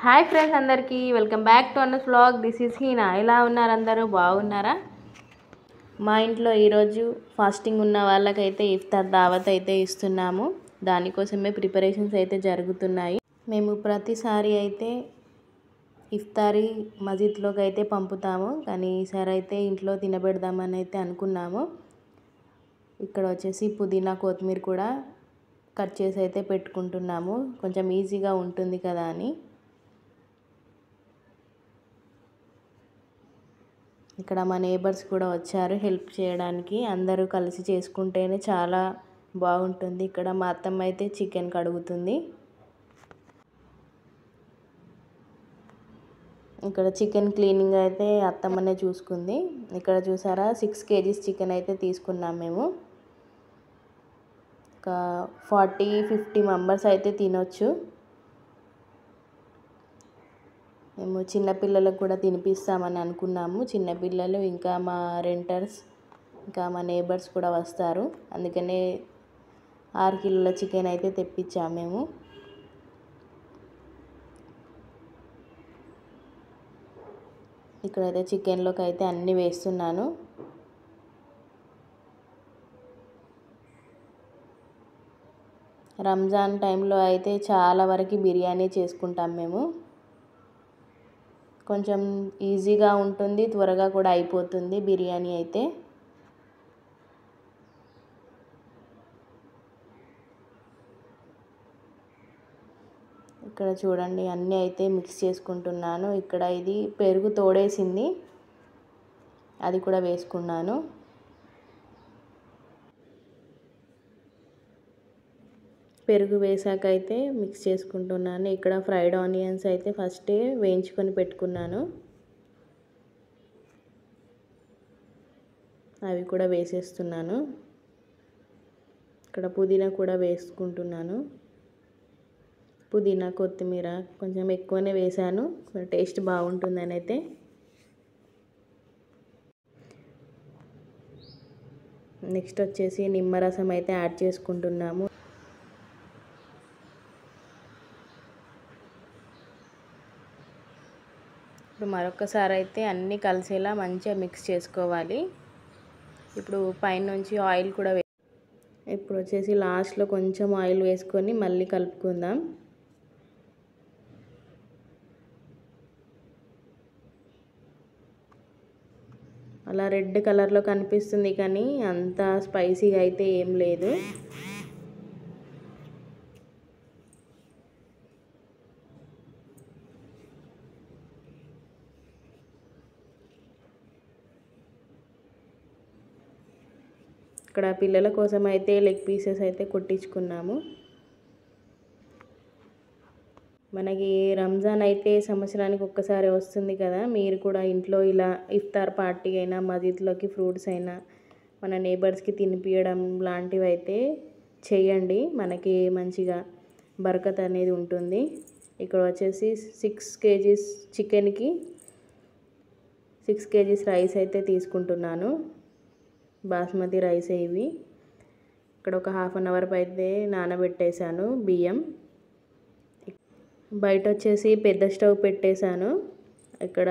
Hi friends, అందరికీ welcome back to Anna's vlog. This is Heena. ఎలా ఉన్నారు? అందరూ బాగున్నారా? మా ఇంట్లో ఈరోజు ఫాస్టింగ్ ఉన్న వాళ్ళకైతే ఇఫ్తార్ దావత్ అయితే ఇస్తున్నాము. దానికోసమే ప్రిపరేషన్స్ అయితే జరుగుతున్నాయి. మేము ప్రతిసారి అయితే ఇఫ్తారీ మస్జిద్లోకి అయితే పంపుతాము, కానీ ఈసారి అయితే ఇంట్లో తినబెడదామని అయితే అనుకున్నాము. ఇక్కడ వచ్చేసి పుదీనా కొత్తిమీర కూడా కట్ చేసి అయితే పెట్టుకుంటున్నాము, కొంచెం ఈజీగా ఉంటుంది కదా అని. ఇక్కడ మా నేబర్స్ కూడా వచ్చారు హెల్ప్ చేయడానికి. అందరూ కలిసి చేసుకుంటేనే చాలా బాగుంటుంది. ఇక్కడ మా అత్తమ్మ అయితే చికెన్ కడుగుతుంది. ఇక్కడ చికెన్ క్లీనింగ్ అయితే అత్తమ్మనే చూసుకుంది. ఇక్కడ చూసారా 6 kgs చికెన్ అయితే తీసుకున్నాం మేము. ఒక 40-50 మెంబర్స్ అయితే తినొచ్చు. మేము చిన్నపిల్లలకు కూడా తినిపిస్తామని అనుకున్నాము. చిన్నపిల్లలు, ఇంకా మా రెంటర్స్, ఇంకా మా నేబర్స్ కూడా వస్తారు. అందుకనే 6 కిలోల చికెన్ అయితే తెప్పించాము మేము. ఇక్కడైతే చికెన్లోకి అయితే అన్నీ వేస్తున్నాను. రంజాన్ టైంలో అయితే చాలా వరకు బిర్యానీ చేసుకుంటాం మేము. కొంచెం ఈజీగా ఉంటుంది, త్వరగా కూడా అయిపోతుంది బిర్యానీ అయితే. ఇక్కడ చూడండి అన్నీ అయితే మిక్స్ చేసుకుంటున్నాను. ఇక్కడ ఇది పెరుగు తోడేసింది, అది కూడా వేసుకున్నాను. పెరుగు వేసాక అయితే మిక్స్ చేసుకుంటున్నాను. ఇక్కడ ఫ్రైడ్ ఆనియన్స్ అయితే ఫస్టే వేయించుకొని పెట్టుకున్నాను, అవి కూడా వేసేస్తున్నాను. ఇక్కడ పుదీనా కూడా వేసుకుంటున్నాను. పుదీనా కొత్తిమీర కొంచెం ఎక్కువనే వేసాను, టేస్ట్ బాగుంటుందని అయితే. నెక్స్ట్ వచ్చేసి నిమ్మరసం అయితే యాడ్ చేసుకుంటున్నాము. ఇప్పుడు మరొకసారి అయితే అన్నీ కలిసేలా మంచిగా మిక్స్ చేసుకోవాలి. ఇప్పుడు పైనుంచి ఆయిల్ కూడా ఇప్పుడు వచ్చేసి లాస్ట్లో కొంచెం ఆయిల్ వేసుకొని మళ్ళీ కలుపుకుందాం. అలా రెడ్ కలర్లో కనిపిస్తుంది, కానీ అంత స్పైసీగా అయితే ఏం లేదు. ఇక్కడ పిల్లల కోసం అయితే లెగ్ పీసెస్ అయితే కొట్టించుకున్నాము. మనకి రంజాన్ అయితే సంవత్సరానికి ఒక్కసారి వస్తుంది కదా. మీరు కూడా ఇంట్లో ఇలా ఇఫ్తార్ పార్టీ అయినా, మస్జిద్లోకి ఫ్రూట్స్ అయినా, మన నేబర్స్కి తినిపించడం లాంటివి అయితే చేయండి. మనకి మంచిగా బరకత్ అనేది ఉంటుంది. ఇక్కడ వచ్చేసి 6 kgs చికెన్కి 6 kgs రైస్ అయితే తీసుకుంటున్నాను. బాస్మతి రైస్ ఇవి. ఇక్కడ ఒక 1/2 అవర్ అయితే నానబెట్టేశాను బియ్యం. బయట వచ్చేసి పెద్ద స్టవ్ పెట్టేశాను. ఇక్కడ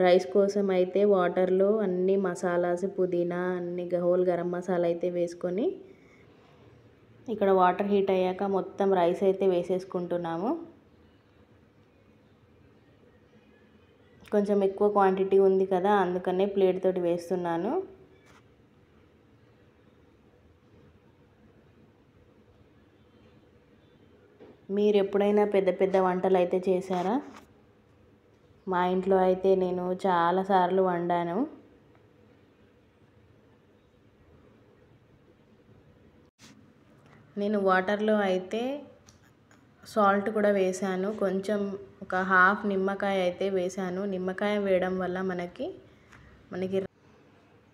రైస్ కోసం అయితే వాటర్లో అన్ని మసాలాస్, పుదీనా, అన్ని హోల్ గరం మసాలా అయితే వేసుకొని ఇక్కడ వాటర్ హీట్ అయ్యాక మొత్తం రైస్ అయితే వేసేసుకుంటున్నాము. కొంచెం ఎక్కువ క్వాంటిటీ ఉంది కదా, అందుకనే ప్లేట్ తోటి వేస్తున్నాను. మీరు ఎప్పుడైనా పెద్ద పెద్ద వంటలు అయితే చేశారా? మా ఇంట్లో అయితే నేను చాలాసార్లు వండాను. నేను వాటర్లో అయితే సాల్ట్ కూడా వేసాను. కొంచెం ఒక హాఫ్ నిమ్మకాయ అయితే వేసాను. నిమ్మకాయ వేయడం వల్ల మనకి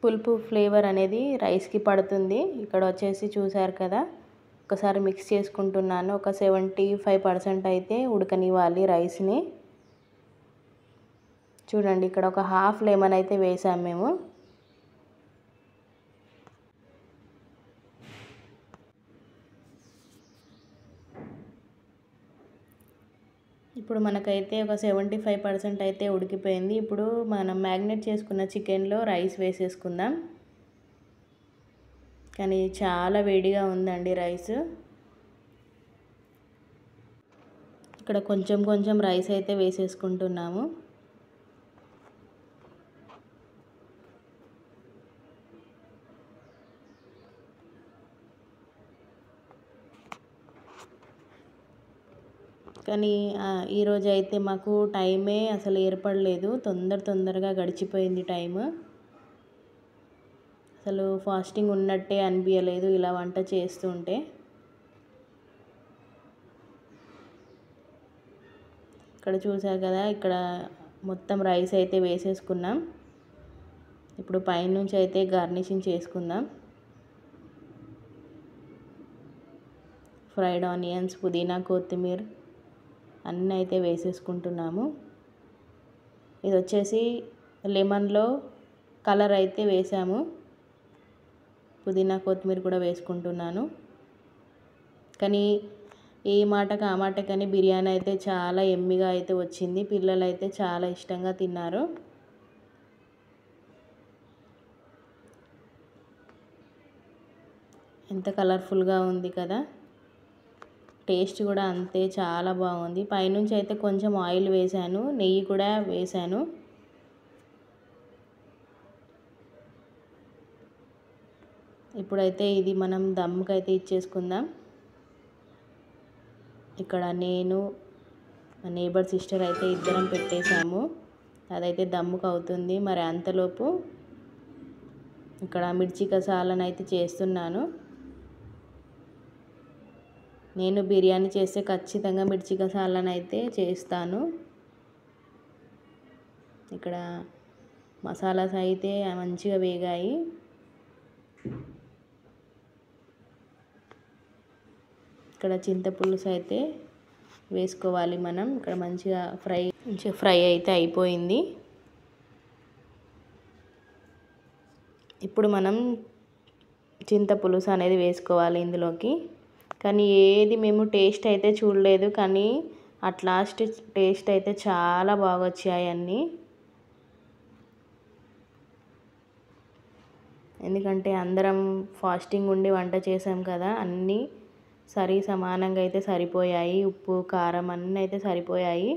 పులుపు ఫ్లేవర్ అనేది రైస్కి పడుతుంది. ఇక్కడ వచ్చేసి చూసారు కదా, ఒకసారి మిక్స్ చేసుకుంటున్నాను. ఒక 75% అయితే ఉడకనివ్వాలి రైస్ని. చూడండి ఇక్కడ ఒక హాఫ్ లెమన్ అయితే వేసాము మేము. ఇప్పుడు మనకైతే ఒక 75% అయితే ఉడికిపోయింది. ఇప్పుడు మనం మ్యాగ్నేట్ చేసుకున్న చికెన్లో రైస్ వేసేసుకుందాం. కానీ చాలా వేడిగా ఉందండి రైస్. ఇక్కడ కొంచెం కొంచెం రైస్ అయితే వేసేసుకుంటున్నాము. కానీ ఈరోజు అయితే మాకు టైమే అసలు ఏర్పడలేదు. తొందరగా గడిచిపోయింది టైము. అసలు ఫాస్టింగ్ ఉన్నట్టే అనిపించలేదు ఇలా వంట చేస్తుంటే. ఇక్కడ చూసారు కదా, ఇక్కడ మొత్తం రైస్ అయితే వేసేసుకున్నాం. ఇప్పుడు పైనుంచి అయితే గార్నిషింగ్ చేసుకుందాం. ఫ్రైడ్ ఆనియన్స్, పుదీనా, కొత్తిమీర అన్నీ అయితే వేసేసుకుంటున్నాము. ఇది వచ్చేసి లెమన్లో కలర్ అయితే వేసాము. పుదీనా, కొత్తిమీర కూడా వేసుకుంటున్నాను. కానీ ఏ మాటకు ఆ మాట కానీ బిర్యానీ అయితే చాలా ఎమ్మిగా అయితే వచ్చింది. పిల్లలు అయితే చాలా ఇష్టంగా తిన్నారు. ఎంత కలర్ఫుల్గా ఉంది కదా. టేస్ట్ కూడా అంతే చాలా బాగుంది. పైనుంచి అయితే కొంచెం ఆయిల్ వేసాను, నెయ్యి కూడా వేసాను. ఇప్పుడైతే ఇది మనం దమ్ముకైతే ఇచ్చేసుకుందాం. ఇక్కడ నేను మా నేబర్ సిస్టర్ అయితే ఇద్దరం పెట్టేశాము. అదైతే దమ్ముకు అవుతుంది. మరి అంతలోపు ఇక్కడ మిర్చి కసాలను అయితే చేస్తున్నాను. నేను బిర్యానీ చేస్తే ఖచ్చితంగా మిర్చి కసాలను అయితే చేస్తాను. ఇక్కడ మసాలాస్ అయితే మంచిగా వేగాయి. ఇక్కడ చింతపులుసు అయితే వేసుకోవాలి మనం. ఇక్కడ మంచిగా ఫ్రై అయితే అయిపోయింది. ఇప్పుడు మనం చింతపులుసు అనేది వేసుకోవాలి ఇందులోకి. కానీ ఏది మేము టేస్ట్ అయితే చూడలేదు, కానీ అట్ లాస్ట్ టేస్ట్ అయితే చాలా బాగా వచ్చాయి అన్నీ. ఎందుకంటే అందరం ఫాస్టింగ్ ఉండి వంట చేసాం కదా, అన్నీ సమానంగా అయితే సరిపోయాయి. ఉప్పు, కారం అన్నీ అయితే సరిపోయాయి.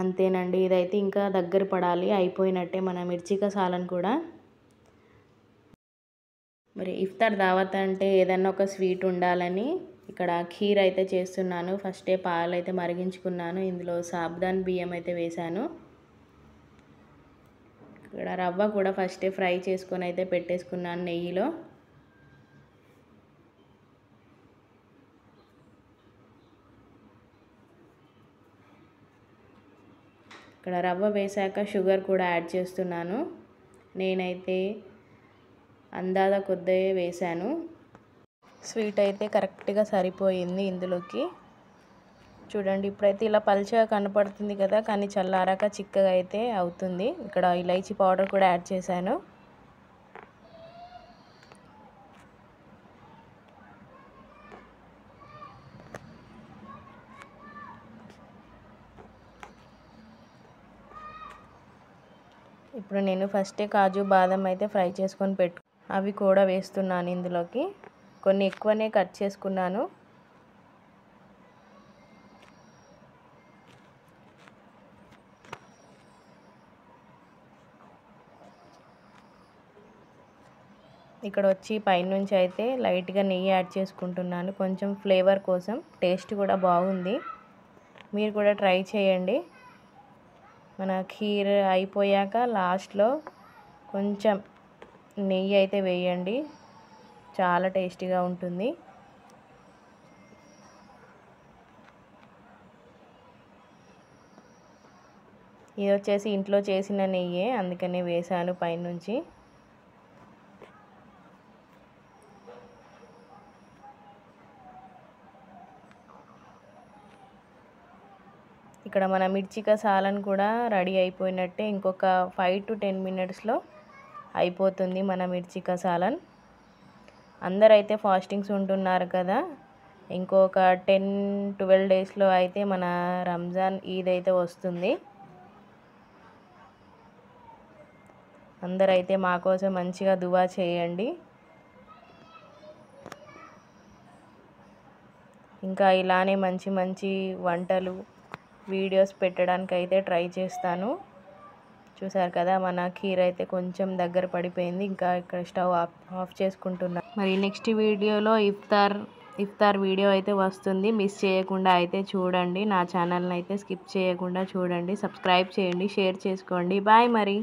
అంతేనండి, ఇదైతే ఇంకా దగ్గర పడాలి. అయిపోయినట్టే మన మిర్చి కసాలను కూడా. మరి ఇఫ్తార్ దావత్ అంటే ఏదన్నా ఒక స్వీట్ ఉండాలని ఇక్కడ ఖీర్ అయితే చేస్తున్నాను. ఫస్టే పాలు అయితే మరిగించుకున్నాను. ఇందులో సాబుదాన్ బియ్యం అయితే వేశాను. ఇక్కడ రవ్వ కూడా ఫస్టే ఫ్రై చేసుకొని అయితే పెట్టేసుకున్నాను నెయ్యిలో. ఇక్కడ రవ్వ వేశాక షుగర్ కూడా యాడ్ చేస్తున్నాను. నేనైతే అందాజ కొద్దిగా వేశాను. స్వీట్ అయితే కరెక్ట్గా సరిపోయింది ఇందులోకి. చూడండి, ఇప్పుడైతే ఇలా పల్చగా కనపడుతుంది కదా, కానీ చల్లారాక చిక్కగా అయితే అవుతుంది. ఇక్కడ ఇలైచీ పౌడర్ కూడా యాడ్ చేశాను. ఇప్పుడు నేను ఫస్టే కాజు బాదం అయితే ఫ్రై చేసుకొని అవి కూడా వేస్తున్నాను ఇందులోకి. కొన్ని ఎక్కువనే కట్ చేసుకున్నాను. ఇక్కడ వచ్చి పైనుంచి అయితే లైట్గా నెయ్యి యాడ్ చేసుకుంటున్నాను, కొంచెం ఫ్లేవర్ కోసం. టేస్ట్ కూడా బాగుంది. మీరు కూడా ట్రై చేయండి. మన ఖీర్ అయిపోయాక లాస్ట్లో కొంచెం నెయ్యి అయితే వేయండి, చాలా టేస్టీగా ఉంటుంది. ఇది వచ్చేసి ఇంట్లో చేసిన నెయ్యే, అందుకనే వేసాను పైనుంచి. ఇక్కడ మన మిర్చి కసాలను కూడా రెడీ అయిపోయినట్టే. ఇంకొక 5 to 10 minutesలో అయిపోతుంది మన మిర్చి కసాలన్. అందరైతే ఫాస్టింగ్స్ ఉంటున్నారు కదా. ఇంకొక 10-12 డేస్లో అయితే మన రంజాన్ ఈద్ అయితే వస్తుంది. అందరైతే మా కోసం మంచిగా దువా చేయండి. ఇంకా ఇలానే మంచి మంచి వంటలు వీడియోస్ పెట్టడానికి అయితే ట్రై చేస్తాను. చూసారు కదా మన ఖీర్ అయితే కొంచెం దగ్గర పడిపోయింది. ఇంకా ఇక్కడ స్టవ్ ఆఫ్ చేసుకుంటున్నా. మరి నెక్స్ట్ వీడియోలో ఇఫ్తార్ వీడియో అయితే వస్తుంది. మిస్ చేయకుండా అయితే చూడండి. నా ఛానల్ని అయితే స్కిప్ చేయకుండా చూడండి. సబ్స్క్రైబ్ చేయండి, షేర్ చేసుకోండి. బాయ్ మరి.